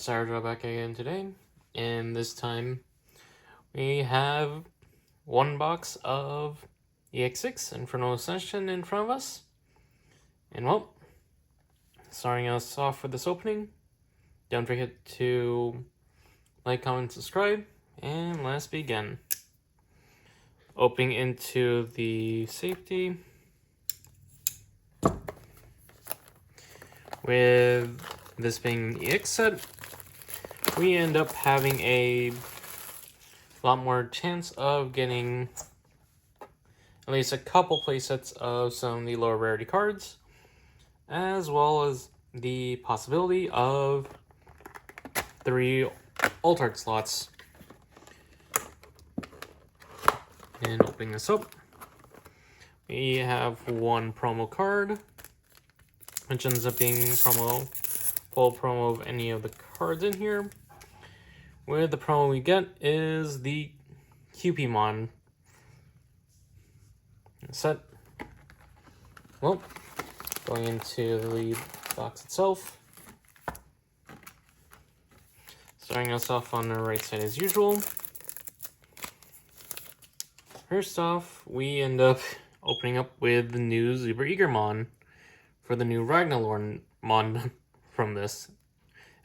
Sarah back again today, and this time we have one box of EX6 Infernal Ascension in front of us. And well, starting us off with this opening, don't forget to like, comment, subscribe, and let's begin. Opening into the safety with this being the EX set, we end up having a lot more chance of getting at least a couple playsets of some of the lower rarity cards, as well as the possibility of 3 alt-art slots. And opening this up, we have one promo card, which ends up being full promo of any of the cards in here. Where the promo we get is the Cupimon set. Well, going into the box itself, starting us off on the right side as usual. First off, we end up opening up with the new Super Eagermon for the new Ragnalordmon from this.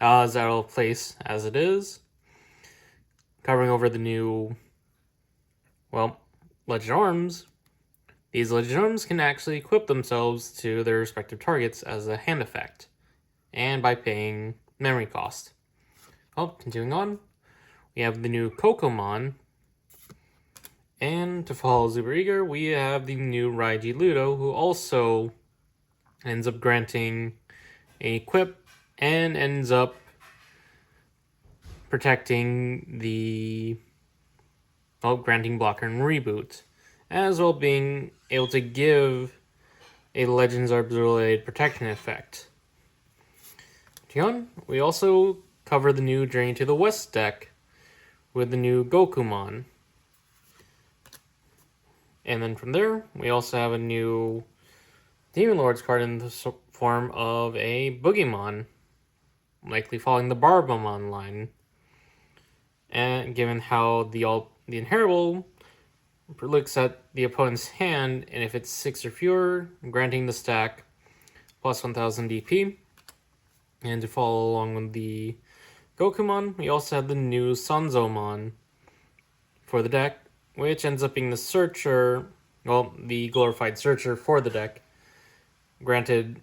As out of place as it is. Covering over the new, well, Legend Arms. These Legend Arms can actually equip themselves to their respective targets as a hand effect, and by paying memory cost. Well, continuing on, we have the new Kokomon, and to follow Super Eager, we have the new Raiji Ludo, who also ends up granting a equip and ends up protecting the, well, granting blocker and reboot, as well being able to give a Legends Arms related protection effect. We also cover the new Journey to the West deck with the new Gokumon. And then from there, we also have a new Demon Lords card in the form of a Boogeyman, likely following the Barbamon line. And given how the inheritable looks at the opponent's hand, and if it's 6 or fewer, granting the stack plus 1000 DP. And to follow along with the Gokumon, we also have the new Sanzomon for the deck, which ends up being the Searcher, well, the glorified Searcher for the deck. Granted,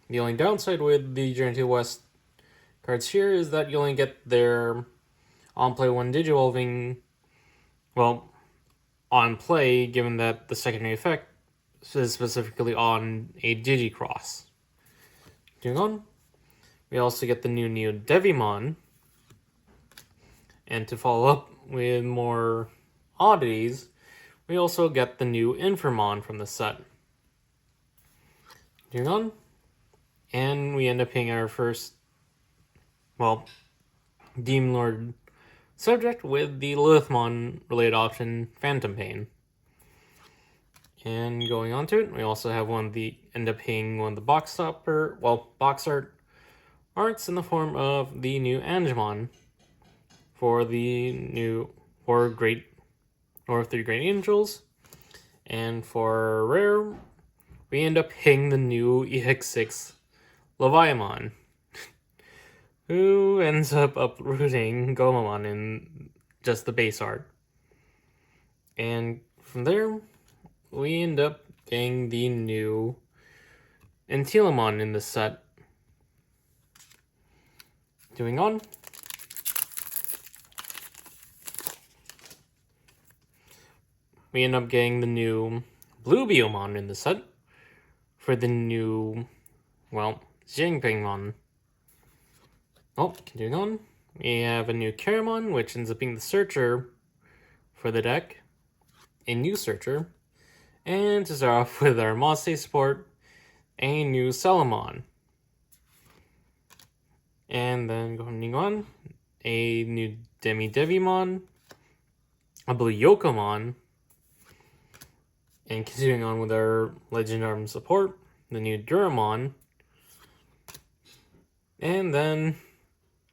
the only downside with the Journey to the West cards here is that you only get their on play 1 Digivolving, well, on play, given that the secondary effect is specifically on a Digicross. Continuing on, we also get the new Devimon, and to follow up with more oddities, we also get the new Infernal from the set. Continuing on, and we end up paying our first, well, Demon Lord subject with the Lucemon related option, Phantom Pain. And going on to it, we also have end up paying one of the box art arts in the form of the new Angemon for the new 3 Great Angels. And for rare, we end up paying the new EX6 Leviamon, who ends up uprooting Gomamon in just the base art. And from there, we end up getting the new Nephalem in the set. Doing on, we end up getting the new Blue Biomon in the set for the new, well, Jingpingmon. Oh, continuing on, we have a new Karamon, which ends up being the Searcher for the deck, a new Searcher, and to start off with our Maste support, a new Salamon. And then going on, a new Devimon, a Blue Yokomon, and continuing on with our Legend Arms support, the new Duramon, and then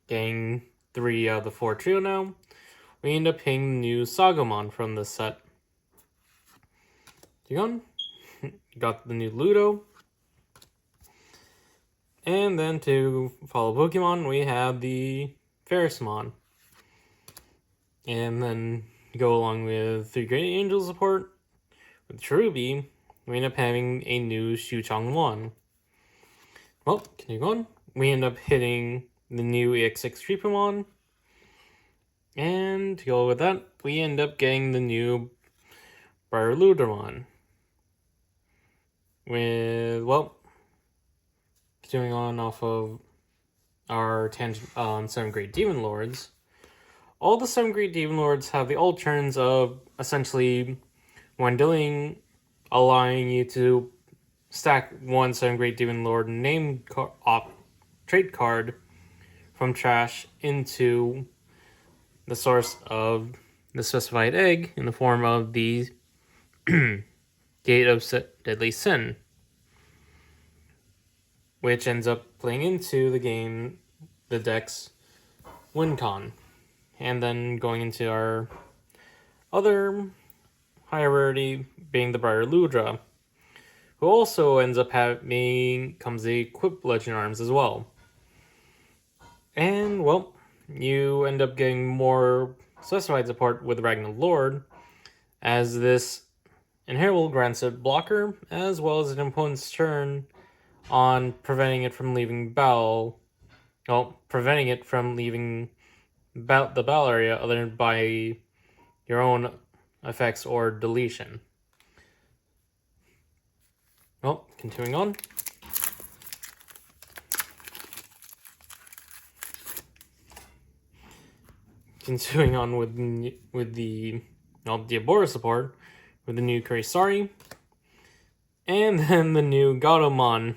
getting 3 out of the 4 trio now. We end up picking the new Sagamon from this set. Got the new Ludo. And then to follow Pokemon, we have the Ferrismon. And then go along with 3 Great Angel support. With Cherubi, we end up having a new Shuchong-1. Well, continue on. We end up hitting the new EX6 Treepamon. And to go with that, we end up getting the new Ragnalordmon. With, well, continuing on off of our tangent on 7 Great Demon Lords. All the 7 Great Demon Lords have the old turns of essentially, when dealing, allowing you to stack 1 7 Great Demon Lord name trait card from trash into the source of the specified egg in the form of the Gate of Deadly Sin, which ends up playing into the deck's win con. And then going into our other higher rarity being the Ragnalordmon, who also ends up comes the equipped Legend Arms as well. And, well, you end up getting more specified support with Ragnalord, as this inherently grants a blocker, as well as an opponent's turn on preventing it from leaving battle. Well, preventing it from leaving the battle area other than by your own effects or deletion. Well, continuing on. Continuing on with the Diabora support, with the new Kurisari, and then the new Gatomon,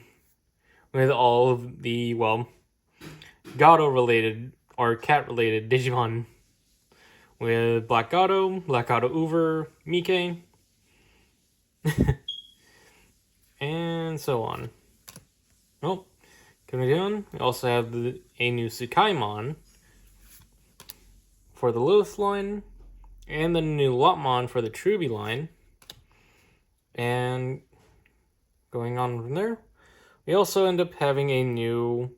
with all of the, well, Gato-related, or cat-related Digimon, with Black Gato Uber, Mike, and so on. Well, coming down, we also have a new Tsukaimon for the Lilith line, and the new Lotmon for the Truby line. And going on from there, we also end up having a new,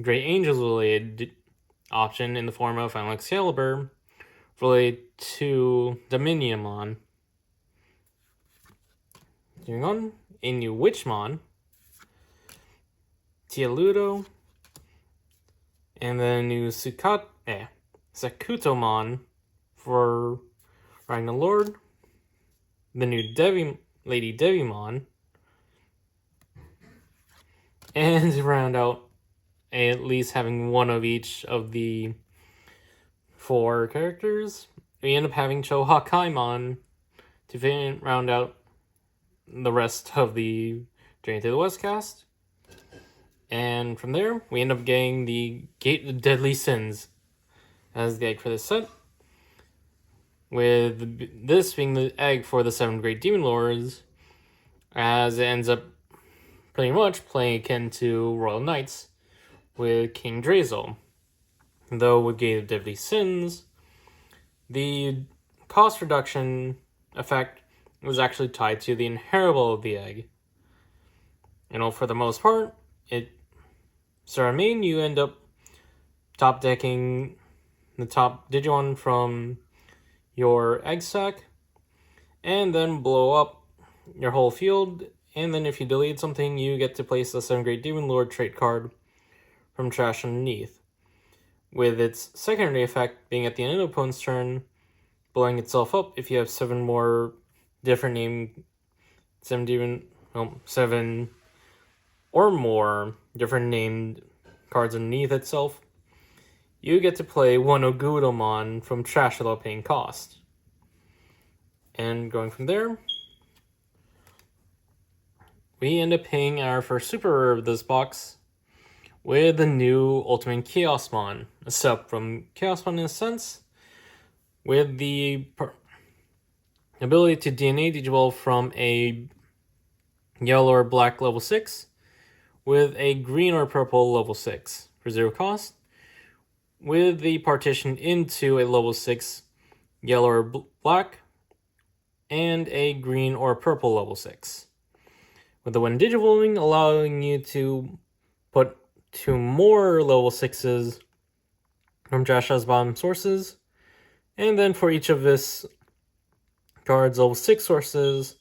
Great Angels related option in the form of Final Excalibur related to Dominiumon. Going on, a new Witchmon, Tialudo, and then a new Sakutomon for Ragnalord, the new Lady Devimon, and to round out at least having one of each of the 4 characters, we end up having Chohakaimon to round out the rest of the Journey to the West cast. And from there, we end up getting the Gate of Deadly Sins as the egg for this set, with this being the egg for the 7 Great Demon Lords, as it ends up pretty much playing akin to Royal Knights with King Drazel. Though with Gate of Deadly Sins, the cost reduction effect was actually tied to the inheritable of the egg. For the most part, you end up top decking the top Digimon from your egg stack, and then blow up your whole field, and then if you delete something, you get to place the 7 Great Demon Lord trait card from trash underneath, with its secondary effect being at the end of the opponent's turn, blowing itself up if you have 7 more different named 7 or more different named cards underneath itself. You get to play 1 Ogudomon from trash without paying cost. And going from there, we end up paying our first super rare of this box with the new Ultimate Chaosmon, a sub from Chaosmon in a sense, with the ability to DNA Digiball from a yellow or black level 6 with a green or purple level 6 for 0 cost, with the partition into a level 6 yellow or black, and a green or purple level 6. With the when digivolving allowing you to put 2 more level 6s from Jash's bottom sources, and then for each of this card's level 6 sources,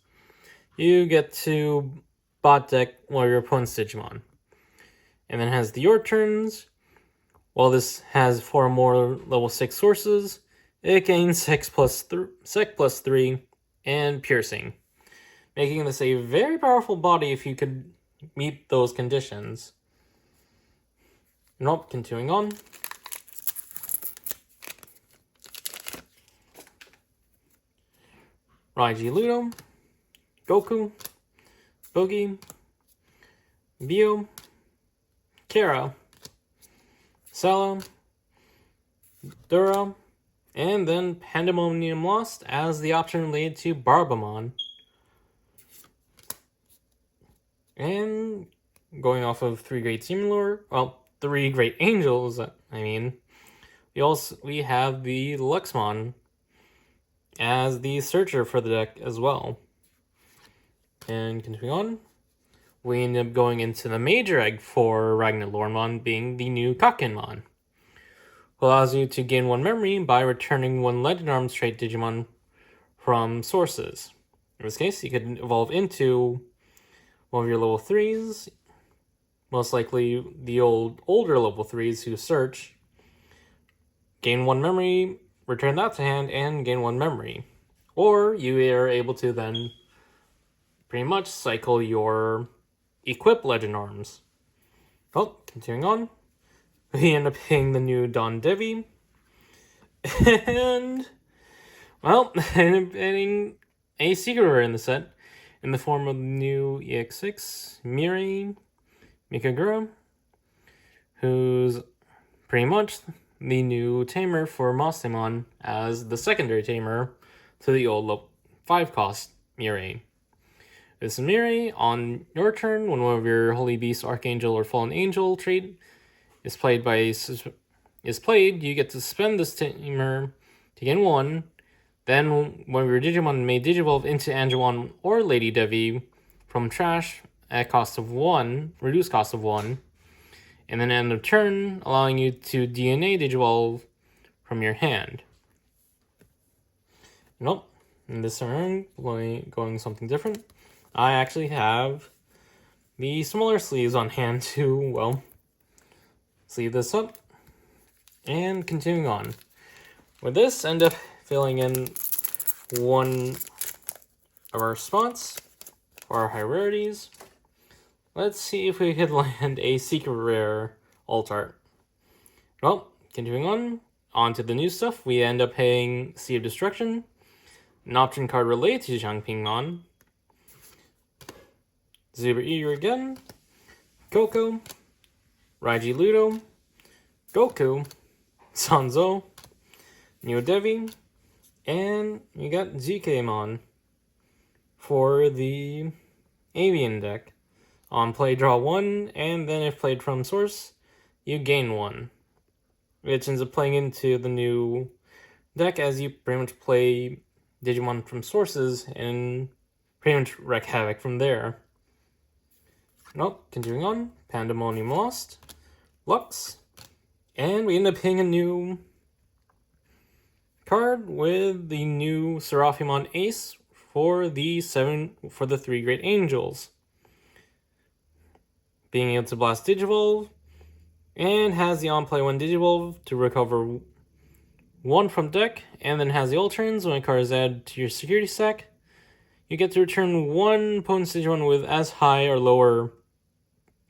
you get to bot deck one of your opponent's Digimon. And then has the your turns. While this has 4 more level 6 sources, it gains Sec plus 3 and Piercing, making this a very powerful body if you could meet those conditions. Nope, continuing on. Raiji Ludo, Goku, Boogie, Bio, Kara, Sella, Dura, and then Pandemonium Lost as the option related to Barbamon. And going off of 3 Great Demon Lord, well, 3 Great Angels, we have the Lucemon as the searcher for the deck as well. And continuing on, we end up going into the major egg for Ragnalordmon being the new Kakenmon, who allows you to gain 1 memory by returning 1 Legend Arms trait Digimon from sources. In this case, you could evolve into one of your level 3s, most likely the older level 3s who search, gain 1 memory, return that to hand, and gain 1 memory. Or you are able to then pretty much cycle your equip Legend Arms. Well, continuing on, we end up hitting the new Don Devi, and, well, end up getting a secret rare in the set, in the form of the new EX6, Mirai Mikagura, who's pretty much the new tamer for Mastemon as the secondary tamer to the old 5 cost Mirai. This Mirai, on your turn, when one of your Holy Beast, Archangel, or Fallen Angel trait is played, you get to spend this tamer to gain 1. Then, when your Digimon may digivolve into Angemon or Lady Devi from trash at cost of 1, reduced cost of 1, and then end of turn, allowing you to DNA digivolve from your hand. Nope, in this turn, going something different. I actually have the smaller sleeves on hand to, well, sleeve this up. And continuing on. With this, end up filling in one of our spots for our high rarities. Let's see if we could land a secret rare alt art. Well, continuing on to the new stuff, we end up paying Sea of Destruction, an option card related to Zhangpingmon, Zebra Eater again, Coco, Raiji Ludo, Goku, Sanzo, Neo Devi, and you got ZKmon for the Avian deck. On play, draw 1, and then if played from source, you gain 1. Which ends up playing into the new deck as you pretty much play Digimon from sources and pretty much wreak havoc from there. Nope, continuing on, Pandemonium Lost, Lux, and we end up hitting a new card with the new Seraphimon Ace for the 3 Great Angels. Being able to blast Digivolve, and has the on-play 1 Digivolve to recover 1 from deck, and then has the alterns when a card is added to your security stack. You get to return 1 opponent's Digimon with as high or lower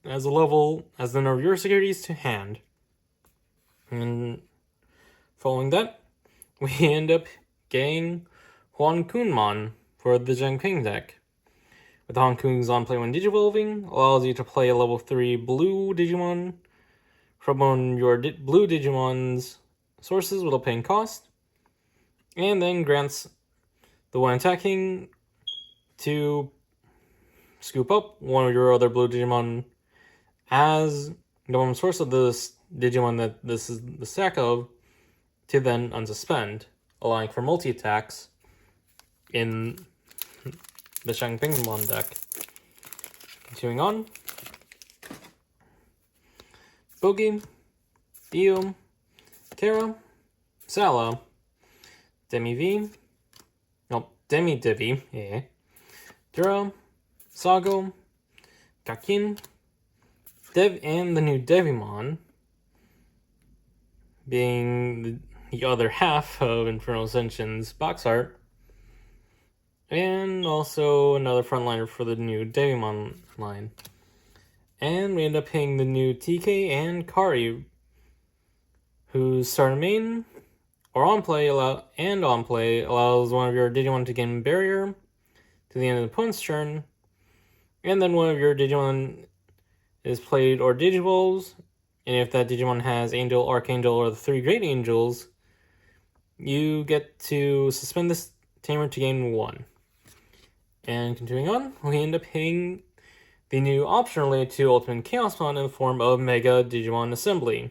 as a level as the number of your securities to hand. And following that, we end up getting Huan Kunmon for the Zhangping deck. With Huan Kun's on-play when Digivolving, allows you to play a level 3 blue Digimon from one of your blue Digimon's sources without paying cost, and then grants the one attacking to scoop up one of your other blue Digimon as the one source of the Digimon that this is the stack of to then unsuspend, allowing for multi-attacks in the Shangpingmon deck. Continuing on. Boogie, Dio, Kara, Sala, Demi-V, no, Demi-Divi, yeah, Dura, Sago, Kakin, Dev, and the new Devimon, being the other half of Infernal Ascension's box art, and also another frontliner for the new Devimon line. And we end up paying the new TK and Kari, whose starter main or on play allows one of your Digimon to gain barrier to the end of the opponent's turn, and then one of your Digimon is played or Digivolves, and if that Digimon has Angel, Archangel, or the 3 Great Angels, you get to suspend this tamer to gain 1. And continuing on, we end up paying the new option related to Ultimate Chaosmon in the form of Mega Digimon Assembly,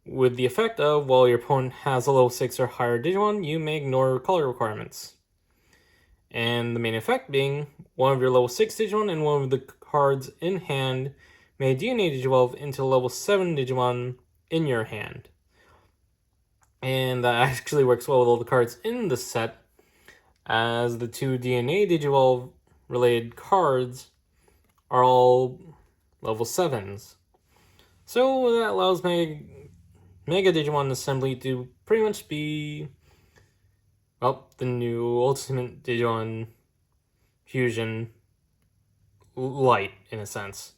with the effect of, while your opponent has a level 6 or higher Digimon, you may ignore color requirements. And the main effect being, one of your level 6 Digimon and one of the cards in hand may DNA Digivolve into level 7 Digimon in your hand. And that actually works well with all the cards in the set, as the 2 DNA Digivolve related cards are all level 7s. So that allows Mega Digimon Assembly to pretty much be, well, the new Ultimate Digimon Fusion Light, in a sense.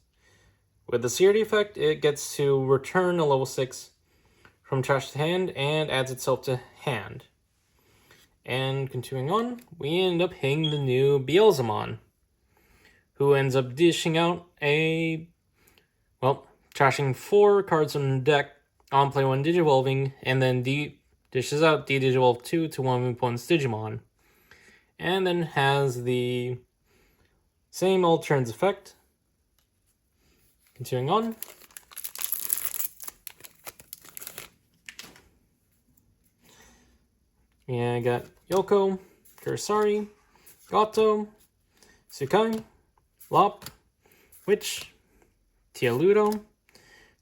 With the Security effect, it gets to return a level 6 from trash to hand and adds itself to hand. And continuing on, we end up hitting the new Beelzemon, who ends up dishing out trashing 4 cards from the deck on play 1 Digivolving, and then dishes out D-Digivolve 2 to one of the opponent's Digimon. And then has the same all turns effect. Continuing on. Yeah, I got Yoko, Kurosari, Gato, Sukai, Lop, Witch, Tialudo,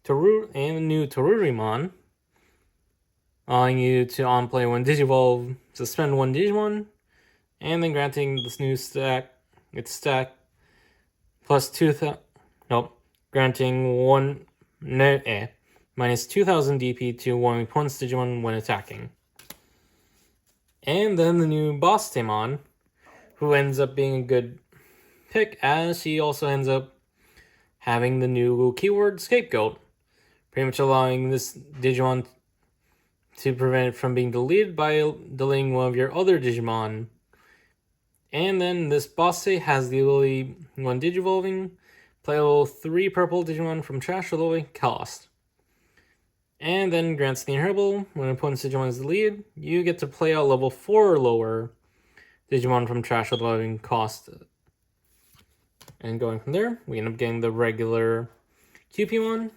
Toru, and the new Torurimon, allowing you to on-play 1 Digivolve, suspend 1 Digimon, and then granting this new stack, plus granting minus 2000 DP to one opponent's Digimon when attacking. And then the new Mastemon, who ends up being a good pick, as he also ends up having the new keyword Scapegoat, pretty much allowing this Digimon to prevent it from being deleted by deleting one of your other Digimon. And then this Bosse has the ability, when Digivolving, play a level 3 purple Digimon from trash or low cost. And then grants the inheritable, when an opponent's Digimon is deleted, you get to play out level 4 or lower Digimon from trash or low cost. And going from there, we end up getting the regular QPmon.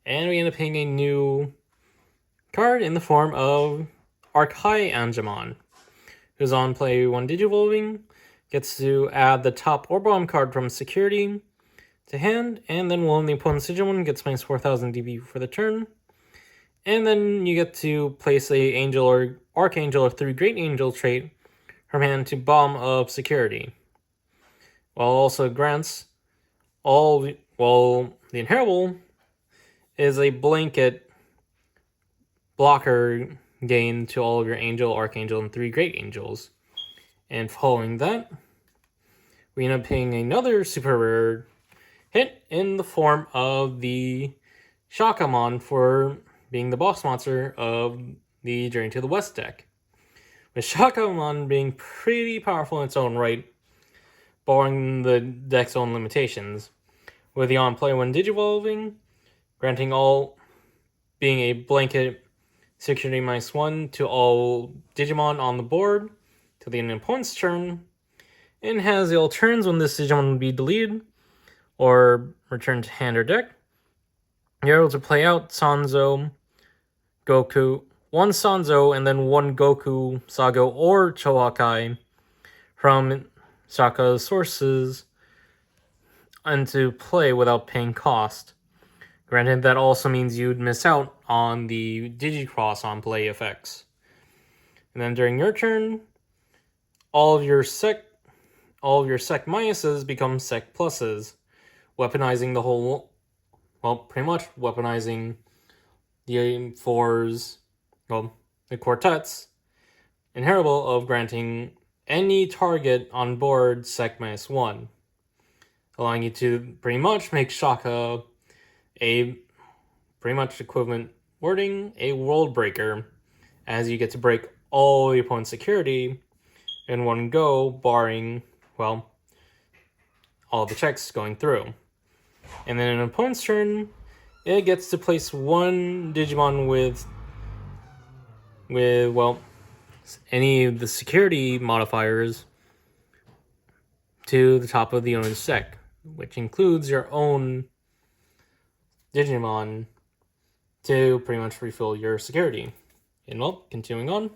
And we end up getting a new card in the form of Archaiangemon, who's on play 1 Digivolving, gets to add the top or bottom card from Security to hand, and then one of the opponent's Digimon gets minus 4000 DB for the turn. And then you get to place a Angel or Archangel or 3 Great Angel trait from hand to bottom of Security. While also grants the inheritable is a blanket blocker gain to all of your Angel, Archangel, and 3 Great Angels. And following that, we end up paying another super rare hit in the form of the Shakamon for being the boss monster of the Journey to the West deck. With Shakamon being pretty powerful in its own right, barring the deck's own limitations, with the on-play when Digivolving, granting all being a blanket Security -1 to all Digimon on the board to the end of the opponent's turn, and has the all turns when this Digimon will be deleted or returned to hand or deck, you're able to play out Sanzo, Goku, one Sanzo, and then one Goku, Sago, or Chohakai from Shaka's sources into play without paying cost. Granted, that also means you'd miss out on the Digicross on play effects. And then during your turn, all of your Sec minuses become Sec pluses, weaponizing the whole, well, pretty much weaponizing the fours, well, the quartets, inheritable of granting any target on board Sec -1, allowing you to pretty much make Shaka a pretty much equivalent wording, a world breaker, as you get to break all the opponent's security in one go, barring, well, all the checks going through. And then in an opponent's turn, it gets to place one Digimon with well, any of the security modifiers to the top of the owner's deck, which includes your own Digimon to pretty much refill your security. And well, continuing on.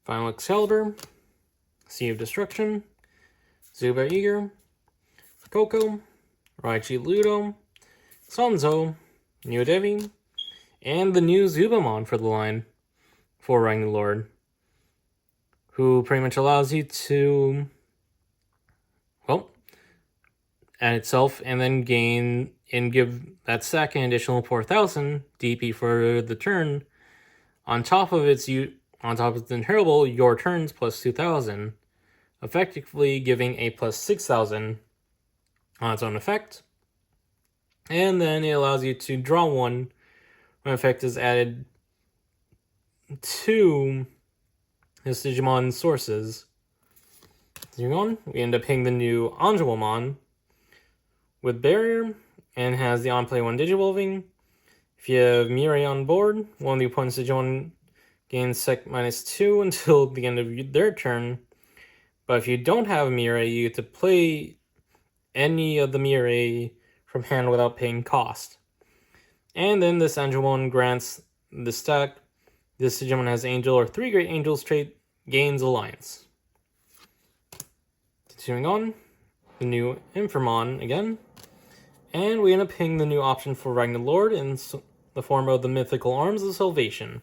Final Excalibur, Sea of Destruction, Zuba Eager, Coco, Raichi Ludo, Sanzo, Neodevi, and the new Zubamon for the line for Ragnalord, who pretty much allows you to, well, add itself and then gain and give that second additional 4,000 DP for the turn on top of its inheritable your turns plus 2,000, effectively giving a plus 6,000 on its own effect. And then it allows you to draw one when effect is added to this Digimon sources. Continuing on, we end up hitting the new Angelomon with Barrier and has the on play one Digivolving. If you have Mirai on board, one of the opponent's Digimon gains Sec -2 until the end of their turn. But if you don't have a Mirai, you get to play any of the Mirai from hand without paying cost. And then this Angelomon grants the stack. This Digimon has Angel or 3 Great Angels trait, gains Alliance. Continuing on, the new Infernal again. And we end up hitting the new option for Ragnalord in the form of the Mythical Arms of Salvation.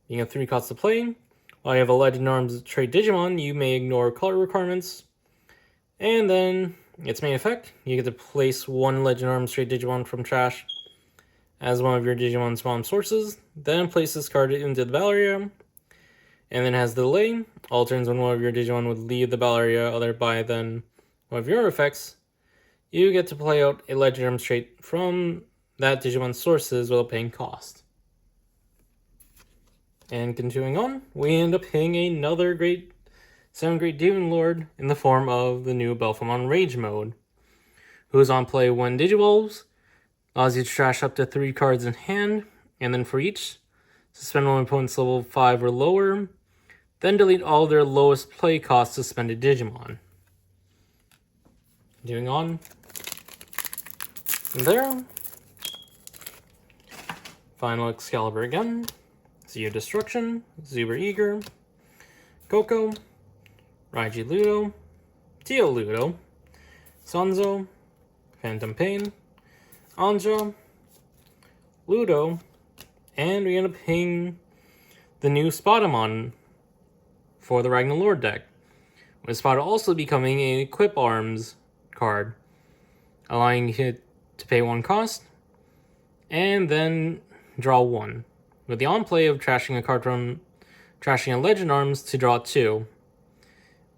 You have 3 costs to play. While you have a Legend Arms trait Digimon, you may ignore color requirements. And then, its main effect, you get to place one Legend Arms trait Digimon from trash as one of your Digimon spawn sources, then place this card into the battle area, and then has the delay. All turns when one of your Digimon would leave the battle area, other by then one of your effects, you get to play out a Legend Arms trait from that Digimon sources without paying cost. And continuing on, we end up hitting another 7 Great Demon Lord in the form of the new Belphemon Rage mode, who is on play when Digivolves, allows you to trash up to 3 cards in hand, and then for each, suspend one opponent's level 5 or lower, then delete all their lowest play cost suspended Digimon. Continuing on, and there, Final Excalibur again, Sea of Destruction, Zuber Eager, Coco, Raiji Ludo, Tio Ludo, Sanzo, Phantom Pain, Anja, Ludo, and we end up hitting the new Spadamon for the Ragnalord deck, with Spada also becoming an Equip Arms card, allowing it to pay 1 cost, and then draw 1, with the on-play of trashing a Legend Arms to draw 2.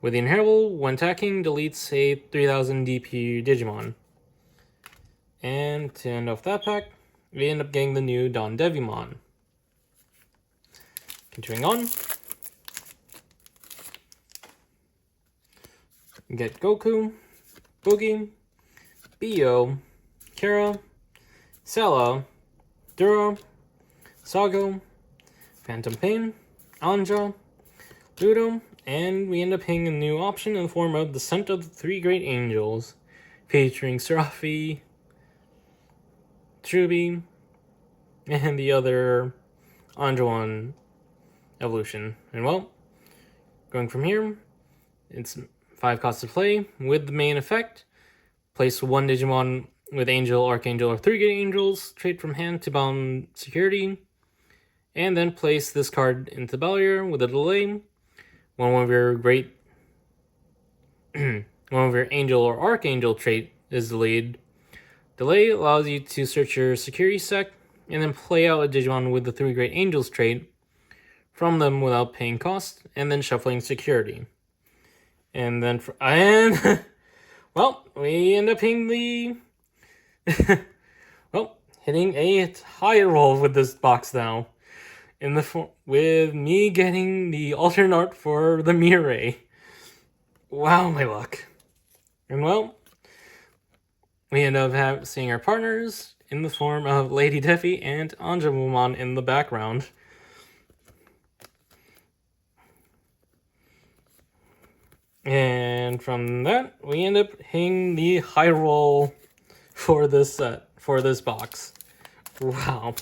With the inheritable, when attacking, deletes a 3000 DP Digimon. And to end off that pack, we end up getting the new Don Devimon. Continuing on, we get Goku, Boogie, Bio, Kara, Sela, Dura, Sago, Phantom Pain, Anja, Ludo, and we end up hitting a new option in the form of Descent of the Three Great Angels, featuring Seraphi, Truby, and the other Anjuan evolution. And well, going from here, it's 5 costs to play with the main effect. Place 1 Digimon with Angel, Archangel, or 3 Great Angels trait from hand to bound security, and then place this card into Bellier with a delay. One of your great one of your Angel or Archangel trait is delayed. Delay allows you to search your security sec and then play out a Digimon with the 3 Great Angels trait from them without paying cost, and then shuffling security. And then well, we end up hitting the hitting a high roll with this box now. With me getting the alternate art for the Mirai. Wow, my luck. And well, we end up seeing our partners in the form of Lady Defi and Anjumon in the background. And from that, we end up hitting the high roll for this set, for this box. Wow.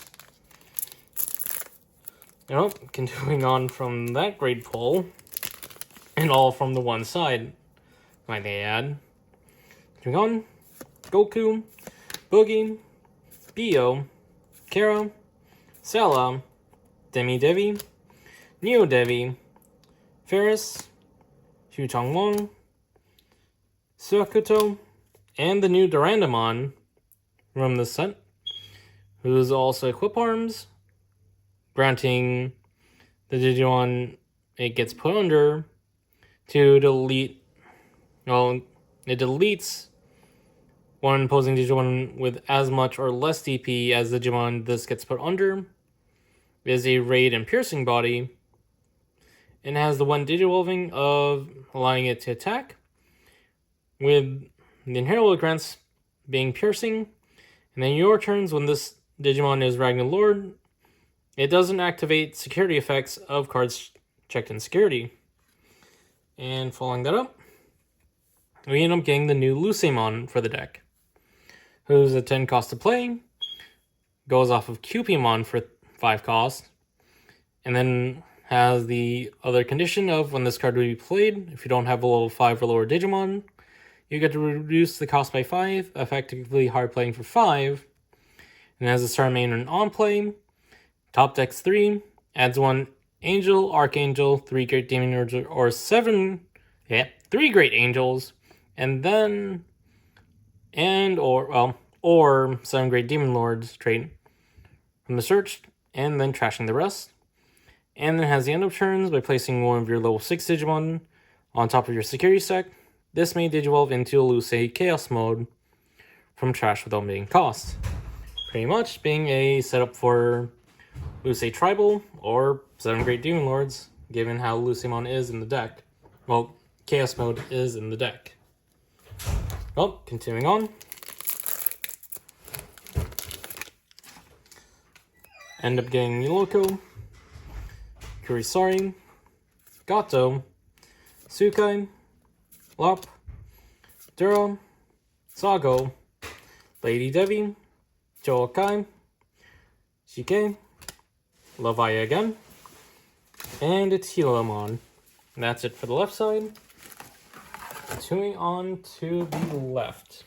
Well, continuing on from that great pull, and all from the one side, might they add. Continuing on, Goku, Boogie, Bio, Kara, Sela, Demi Devi, Neo Devi, Ferris, Hu Changwon, Suakuto, and the new Durandamon from this set, who's also Equip Arms, granting the Digimon it gets put under to delete. Well, it deletes one opposing Digimon with as much or less DP as the Digimon this gets put under. It is a raid and piercing body, and has the one Digivolving of allowing it to attack, with the inherent grants being piercing. And then your turns, when this Digimon is Ragnalord, it doesn't activate security effects of cards checked in security. And following that up, we end up getting the new Lucemon for the deck, who's a 10 cost to play, goes off of Cupimon for 5 cost, and then has the other condition of when this card would be played, if you don't have a level 5 or lower Digimon, you get to reduce the cost by 5, effectively hard playing for 5. And as a star main and on play, top decks 3, adds 1 Angel, Archangel, 3 Great Demon Lords, or 3 Great Angels, and then or 7 Great Demon Lords trait from the search, and then trashing the rest. And then has the end of turns by placing one of your level 6 Digimon on top of your security sec. This may Digivolve into a Lucei Chaos mode from trash without paying cost. Pretty much being a setup for Lucei Tribal or 7 Great Demon Lords, given how Lucemon is in the deck. Well, Chaos mode is in the deck. Well, continuing on. End up getting Yuloko, Kurisari, Gato, Sukai, Lop, Duro, Sago, Lady Devi, Joakai, Shike, Levi again, and it's Helamon. And that's it for the left side. Continuing on to the left.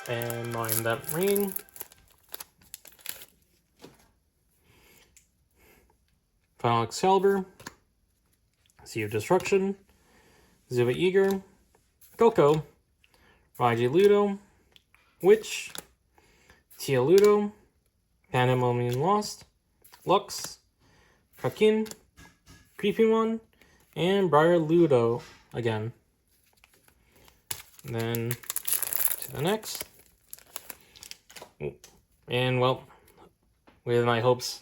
And mind that ring. Final Excalibur, Sea of Destruction, Zuba Eager, Coco, Raiji Ludo, Witch, Tia Ludo, Pandemonium Lost, Lux, Kakin, Creepymon, and Briar Ludo again. And then to the next. And well, with my hopes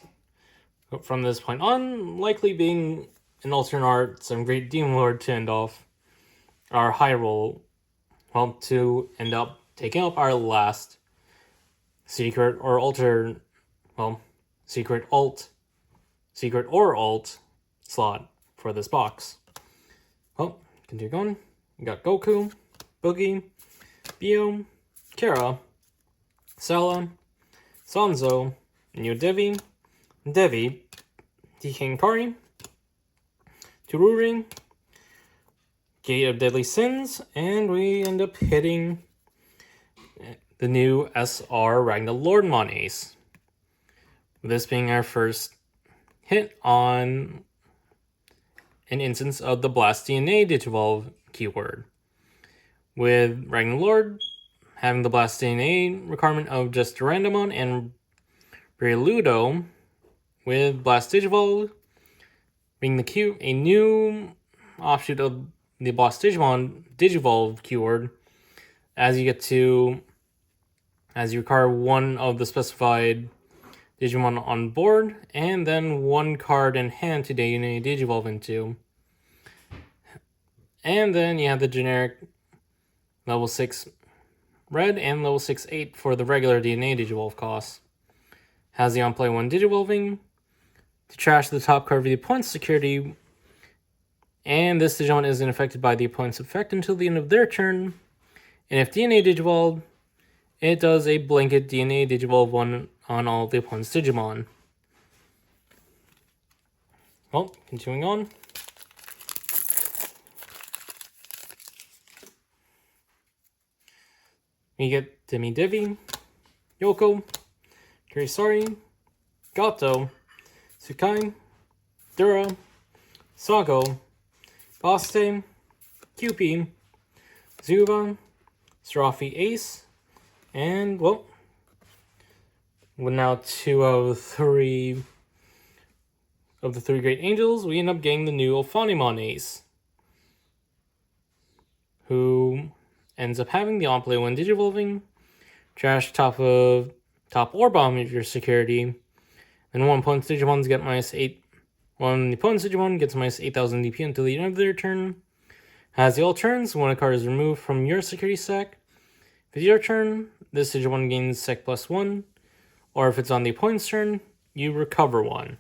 from this point on, likely being an alternate art, some Great Demon Lord to end off our high roll, well, to end up taking up our last secret or secret alt secret or alt slot for this box. Well, continue going. We got Goku, Boogie, Bio, Kara, Sella, Sanzo, New Devi, Hikinkari, Tururi, Gate of Deadly Sins, and we end up hitting the new SR Ragnalordmon Ace. This being our first hit on an instance of the Blast DNA Digivolve keyword, with Ragnalord having the Blast DNA requirement of just Durandamon and Breludo, with Blast Digivolve being a new offshoot of the Blast Digimon Digivolve keyword, as you require one of the specified Digimon on board, and then one card in hand to DNA Digivolve into. And then you have the generic level 6 red and level 6/8 for the regular DNA Digivolve cost. Has the on-play 1 Digivolving to trash the top card of the opponent's security, and this Digimon isn't affected by the opponent's effect until the end of their turn. And if DNA Digivolve, it does a blanket DNA Digivolve 1 on all the opponent's Digimon. Well, continuing on. We get Demi Devi, Yoko, Kirisari, Gato, Tsukai, Dura, Sago, Baste, Kyupi, Zuba, Serafi Ace, and, well, with now 2 of 3 of the 3 Great Angels, we end up getting the new Ophanimon Ace, who ends up having the on-play 1 Digivolving, trash top or bottom of your security, and one opponent's Digimon get -8. One the opponent's Digimon gets -8,000 DP until the end of their turn. Has the all turns when a card is removed from your security stack. If it's your turn, this Digimon gains sec +1, or if it's on the opponent's turn, you recover 1.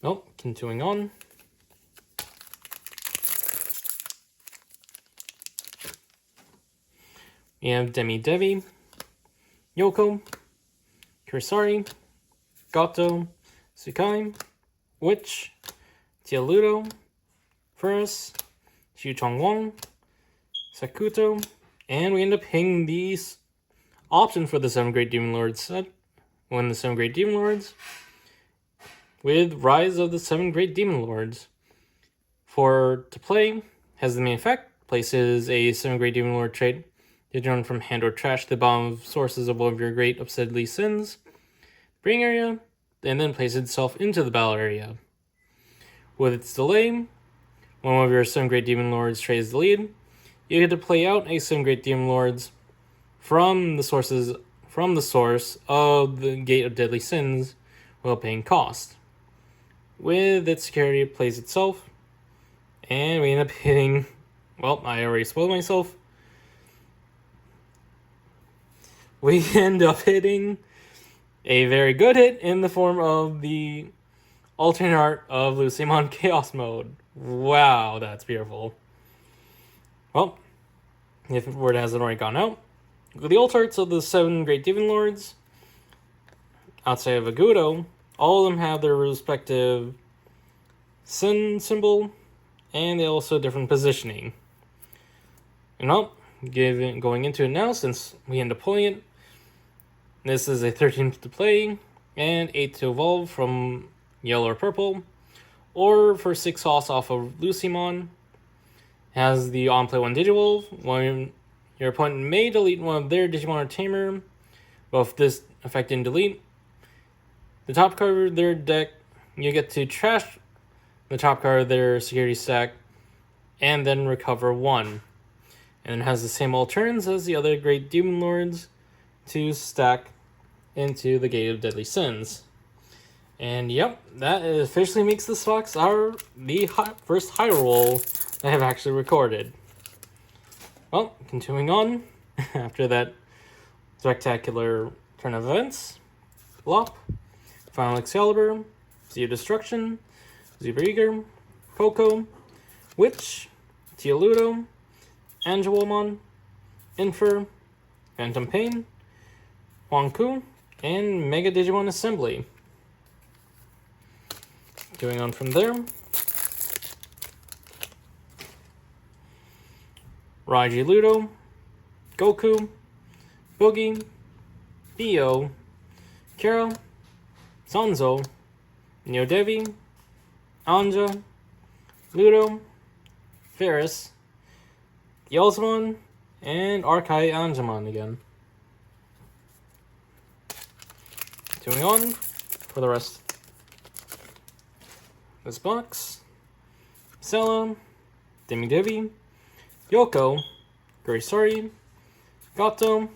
Oh, continuing on. We have Demi Devi, Yoko, Kirisari, Gato, Tsukai, Witch, Tialudo, Furus, Xiutong Wong, Sakuto, and we end up hitting these options for the 7 Great Demon Lords set. When the 7 Great Demon Lords, with Rise of the 7 Great Demon Lords. To play, has the main effect, places a 7 Great Demon Lord trait Digimon from hand or trash to the bottom of sources of one of your Great of Deadly Sins bring area, and then place itself into the battle area. With its delay, when one of your 7 Great Demon Lords trades the lead, you get to play out a 7 Great Demon Lords from the source of the Gate of Deadly Sins while paying cost. With its security, it plays itself, and we end up hitting, well, I already spoiled myself. We end up hitting a very good hit in the form of the alternate art of Lucemon Chaos Mode. Wow, that's beautiful. Well, if word hasn't already gone out, with the alt arts of the 7 Great Demon Lords, outside of Agudo, all of them have their respective Sin symbol, and they also have different positioning. And well, going into it now, since we end up pulling it, this is a 13th to play, and 8 to evolve from yellow or purple, or for 6 costs off of Lucemon. Has the on-play 1 Digivolve. When your opponent may delete one of their Digimon or Tamer, but if this effect didn't delete the top card of their deck, you get to trash the top card of their security stack, and then recover 1. And it has the same all turns as the other Great Demon Lords to stack into the Gate of Deadly Sins. And yep, that officially makes this box the first high roll I have actually recorded. Well, continuing on, after that spectacular turn of events, Lop, Final Excalibur, Zeo Destruction, Zebra Eager, Coco, Witch, Teoludo, Angelomon, Infer, Phantom Pain, Huangku, and Mega Digimon Assembly. Going on from there, Raiji Ludo, Goku, Boogie, Bio, Kara, Sanzo, Neodevi, Anja, Ludo, Ferris, Yelzmon, and Arkai Angemon again. Going on for the rest of this box, Sella, Demi-Devi, Yoko, Grisori, Gato,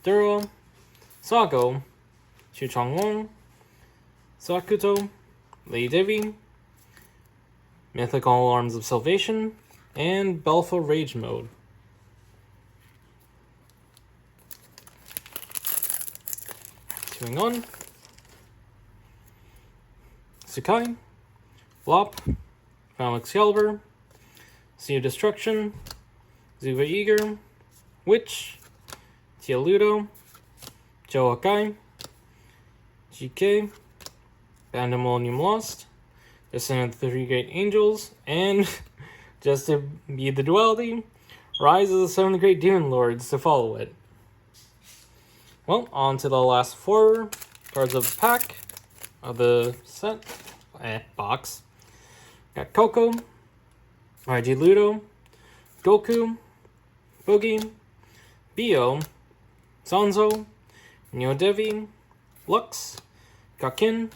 Duro, Sago, Chuchongwon, Sakuto, Lady Devi, Mythical Arms of Salvation, and Belpha Rage Mode. Going on, Sakai, Flop, Final Excalibur, Sea of Destruction, Zuba Eager, Witch, Teoludo, Joakai, GK, Pandemonium Lost, Descendant of the Three Great Angels, and just to be the duality, Rise of the Seven Great Demon Lords to follow it. Well, on to the last 4 cards of the pack of the set box. Got Coco, Raiji Ludo, Goku, Boogie, Bio, Sanzo, Neodevi, Lux, Kakin,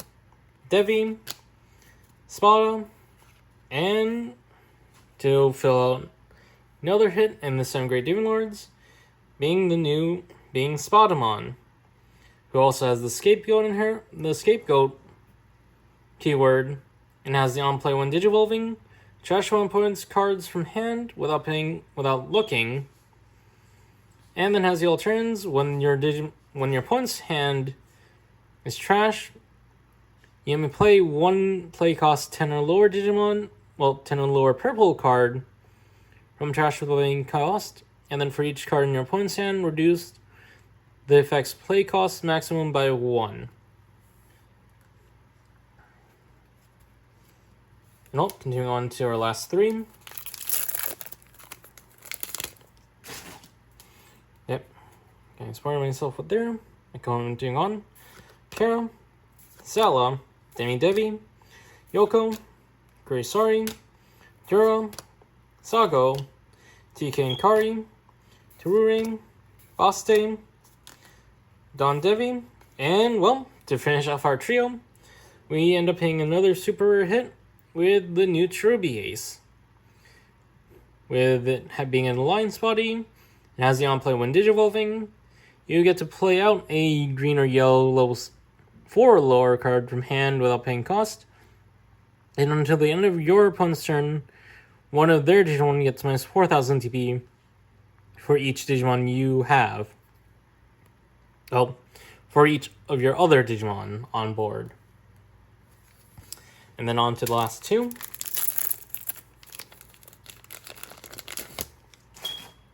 Devi, Spada, and to fill out another hit in the 7 Great Demon Lords, being Spadamon, who also has the scapegoat keyword, and has the on-play when digivolving, trash one opponent's cards from hand without looking, and then has the alternatives when your opponent's hand is trash. You may play one play cost 10 or lower Digimon, 10 or lower purple card from trash with playing cost, and then for each card in your opponent's hand, reduce the effect's play cost maximum by 1. Nope, continuing on to our last 3. Yep. Okay, spoiling myself with there. Continuing on. Kara, Sala, Demi-Devi, Yoko, Grisori, Duro, Sago, TK and Kari, Terure, Baste, Don Devi, and, well, to finish off our trio, we end up hitting another super rare hit with the new Cherubi Ace. With it being an Alliance body, it has the on-play when digivolving. You get to play out a green or yellow level 4 or lower card from hand without paying cost. And until the end of your opponent's turn, one of their Digimon gets minus 4,000 TP for each Digimon you have. Well, for each of your other Digimon on board. And then on to the last 2.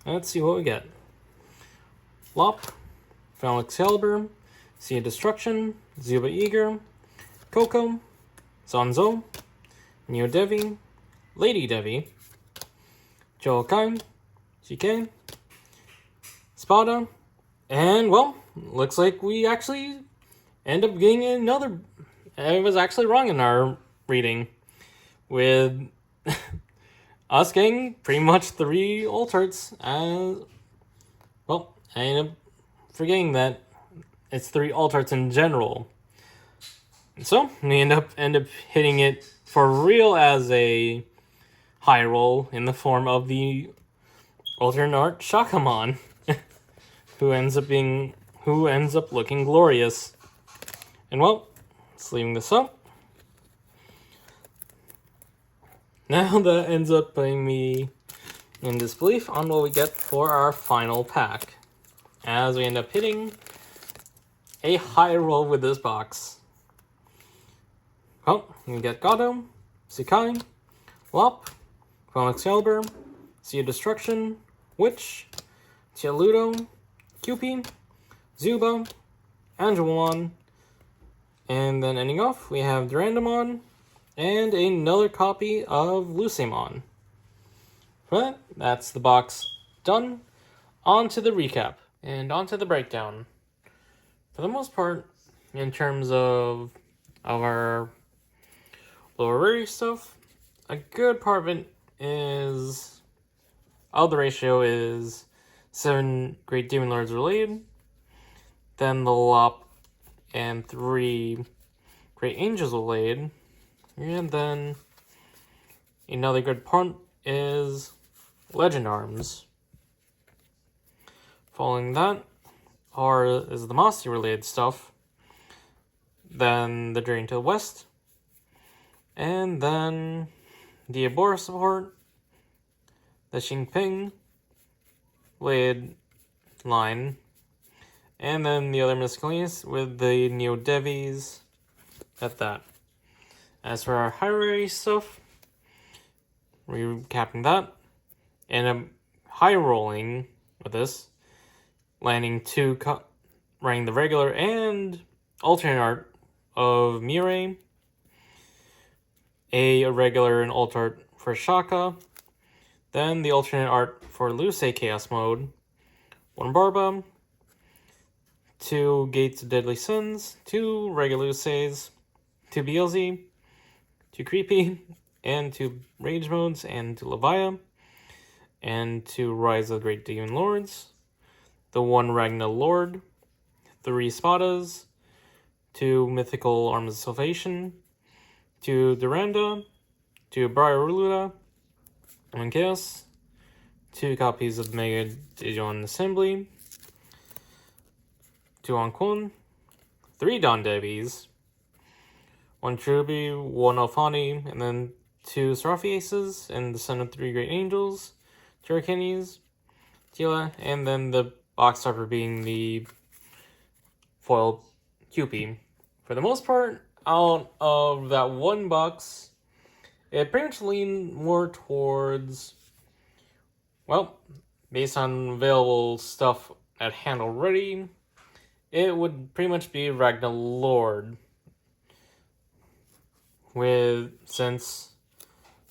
Let's see what we get. Lop, Final Excalibur, Sea of Destruction, Zuba Eager, Coco, Sanzo, Neodevi, Lady Devi, Joakai, GK, Spada, and, well, looks like we actually end up getting another. I was actually wrong in our reading, with us getting pretty much 3 alterts. Well, I ended up forgetting that it's 3 alterts in general. And so we end up hitting it for real as a high roll in the form of the alternate art Shakamon, who ends up looking glorious. And, well, sleeving this up. Now that ends up putting me in disbelief on what we get for our final pack, as we end up hitting a high roll with this box. Well, we get Gato, Sekai, Lop, Clone Excalibur, Sea of Destruction, Witch, Tialudo, Cupid, Zuba, Angelmon, and then ending off, we have Durandamon, and another copy of Lucemon. But that's the box done. On to the recap, and on to the breakdown. For the most part, in terms of our lower rarity stuff, a good part of it is... the ratio is 7 Great Demon Lords related, then the Lop and 3 Great Angels related, and then another good part is Legend Arms. Following that is the Mossy related stuff, then the Drain to the West, and then the Abora support, the Xingping related line, and then the other miscellaneous with the Neo Devis at that. As for our high rarity stuff, recapping that, and I'm high rolling with this, landing running the regular and alternate art of Mirai, a regular and alt art for Shaka, then the alternate art for Luce Chaos Mode, 1 Barba, 2 Gates of Deadly Sins, 2 regular Luces, 2 BLZ, 2 Creepy, and 2 Rage Modes, and 2 Leviah, and 2 Rise of the Great Demon Lords, the 1 Ragnalord, 3 Spadas, 2 Mythical Arms of Salvation, 2 Duranda, 2 Briaruluda, 1 Chaos, 2 copies of Mega Digimon Assembly, 2 Onkun, 3 Don Devis, 1 Truby, 1 Alfani, and then 2 Seraphi Aces, and the Son of 3 Great Angels, 2 Arcanes, Tila, and then the box topper being the foil Cupid. For the most part, out of that 1 box, it pretty much leaned more towards, well, based on available stuff at hand already, it would pretty much be Ragnalord. Since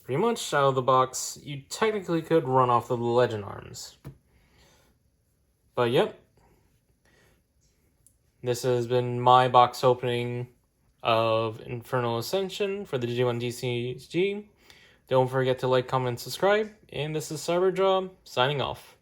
pretty much out of the box, you technically could run off the Legend Arms. But yep, this has been my box opening of Infernal Ascension for the Digimon TCG. Don't forget to like, comment, and subscribe. And this is Cyberjaw, signing off.